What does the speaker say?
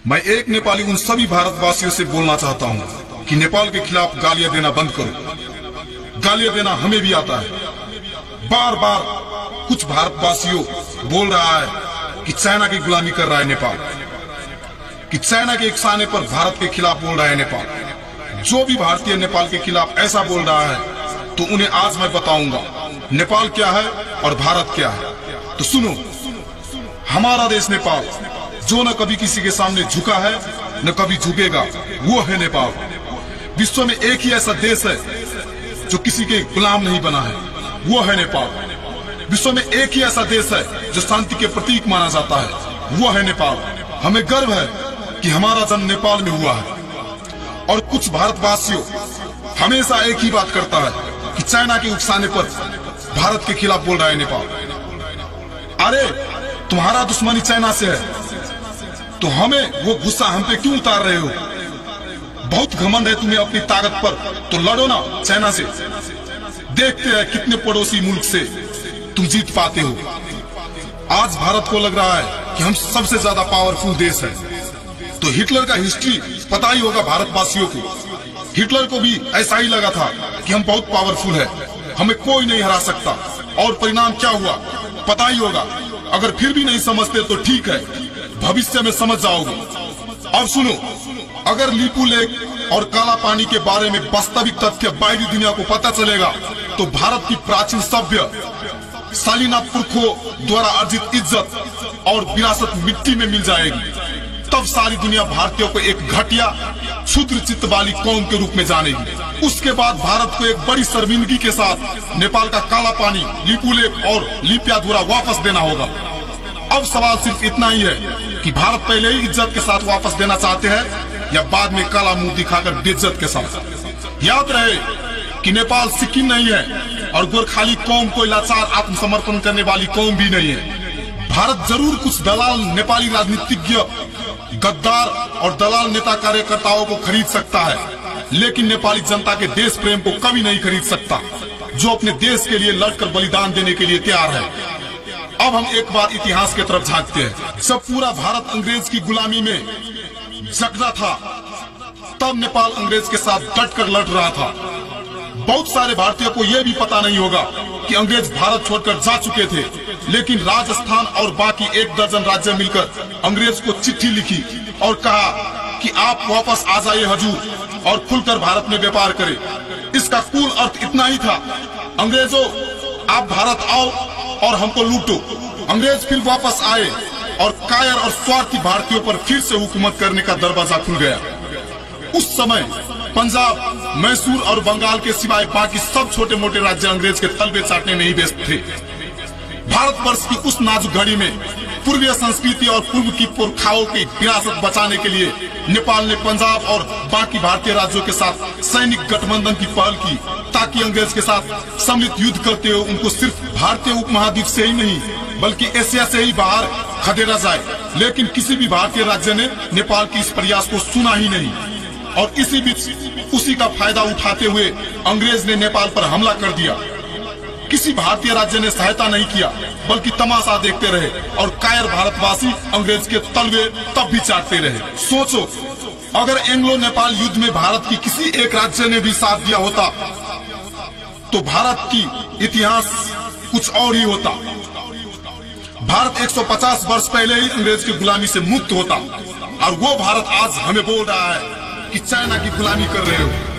मैं एक नेपाली उन सभी भारतवासियों से बोलना चाहता हूं कि नेपाल के खिलाफ गालियां देना बंद करो। गालियां देना हमें भी आता है। बार बार कुछ भारतवासियों बोल रहा है कि चाइना की गुलामी कर रहा है नेपाल, कि चाइना के एक साने पर भारत के खिलाफ बोल रहा है नेपाल। जो भी भारतीय नेपाल के खिलाफ ऐसा बोल रहा है तो उन्हें आज मैं बताऊंगा नेपाल क्या है और भारत क्या है। तो सुनो, हमारा देश नेपाल जो न कभी किसी के सामने झुका है न कभी झुकेगा, वो है नेपाल। विश्व में एक ही ऐसा देश है जो किसी के गुलाम नहीं बना है, वो है नेपाल। विश्व में एक ही ऐसा देश है जो शांति के प्रतीक माना जाता है, वो है नेपाल। हमें गर्व है कि हमारा जन्म नेपाल में हुआ है। और कुछ भारतवासियों हमेशा एक ही बात करता है कि चाइना के उकसाने पर भारत के खिलाफ बोल रहा है नेपाल। अरे तुम्हारा दुश्मनी चाइना से है तो हमें वो गुस्सा हम पे क्यों उतार रहे हो? बहुत घमंड है तुम्हें अपनी ताकत पर, तो लड़ो ना चाइना से। देखते हैं कितने पड़ोसी मुल्क से तुम जीत पाते हो। आज भारत को लग रहा है कि हम सबसे ज्यादा पावरफुल देश है, तो हिटलर का हिस्ट्री पता ही होगा भारतवासियों को। हिटलर को भी ऐसा ही लगा था कि हम बहुत पावरफुल है, हमें कोई नहीं हरा सकता। और परिणाम क्या हुआ पता ही होगा। अगर फिर भी नहीं समझते तो ठीक है, भविष्य में समझ जाओगे। अब सुनो, अगर लीपू लेक और काला पानी के बारे में वास्तविक तथ्य बाहरी दुनिया को पता चलेगा तो भारत की प्राचीन सभ्य शालीना पुरखों द्वारा अर्जित इज्जत और विरासत मिट्टी में मिल जाएगी। तब सारी दुनिया भारतीयों को एक घटिया क्षुद्र चित्त वाली कौम के रूप में जानेगी। उसके बाद भारत को एक बड़ी शर्मिंदगी के साथ नेपाल का काला पानी, लीपू लेक और लिपियाधुरा वापस देना होगा। अब सवाल सिर्फ इतना ही है कि भारत पहले ही इज्जत के साथ वापस देना चाहते हैं या बाद में काला मुंह दिखाकर बेइज्जत के साथ। याद रहे कि नेपाल सिक्किम नहीं है और गोरखाली कौम को लाचार आत्मसमर्पण करने वाली कौम भी नहीं है। भारत जरूर कुछ दलाल नेपाली राजनीतिज्ञ, गद्दार और दलाल नेता कार्यकर्ताओं को खरीद सकता है, लेकिन नेपाली जनता के देश प्रेम को कभी नहीं खरीद सकता, जो अपने देश के लिए लड़कर बलिदान देने के लिए तैयार है। अब हम एक बार इतिहास की तरफ झांकते हैं। जब पूरा भारत अंग्रेज की गुलामी में जकड़ा था, तब नेपाल अंग्रेज के साथ डटकर लड़ रहा था। बहुत सारे भारतीयों को यह भी पता नहीं होगा कि अंग्रेज भारत छोड़कर जा चुके थे, लेकिन राजस्थान और बाकी 1 दर्जन राज्य मिलकर अंग्रेज को चिट्ठी लिखी और कहा कि आप वापस आ जाइए हजूर और खुलकर भारत में व्यापार करें। इसका कुल अर्थ इतना ही था, अंग्रेजों आप भारत आओ और हमको लूटो। अंग्रेज फिर वापस आए और कायर और स्वार्थी भारतीयों पर फिर से हुकूमत करने का दरवाजा खुल गया। उस समय पंजाब, मैसूर और बंगाल के सिवाय बाकी सब छोटे मोटे राज्य अंग्रेज के तलबे चाटने में ही व्यस्त थे। भारतवर्ष की उस नाजुक घड़ी में पूर्वीय संस्कृति और पूर्व की पुरखाओं की विरासत बचाने के लिए नेपाल ने पंजाब और बाकी भारतीय राज्यों के साथ सैनिक गठबंधन की पहल की, ताकि अंग्रेज के साथ सम्मिलित युद्ध करते हुए उनको सिर्फ भारतीय उपमहाद्वीप से ही नहीं बल्कि एशिया से ही बाहर खदेड़ा जाए। लेकिन किसी भी भारतीय राज्य ने नेपाल की इस प्रयास को सुना ही नहीं और इसी बीच उसी का फायदा उठाते हुए अंग्रेज ने नेपाल पर हमला कर दिया। किसी भारतीय राज्य ने सहायता नहीं किया बल्कि तमाशा देखते रहे और कायर भारतवासी अंग्रेज के तलवे तब भी चाटते रहे। सोचो, अगर एंग्लो नेपाल युद्ध में भारत की किसी एक राज्य ने भी साथ दिया होता तो भारत की इतिहास कुछ और ही होता। भारत 150 वर्ष पहले ही अंग्रेज की गुलामी से मुक्त होता और वो भारत आज हमें बोल रहा है कि चाइना की गुलामी कर रहे हो।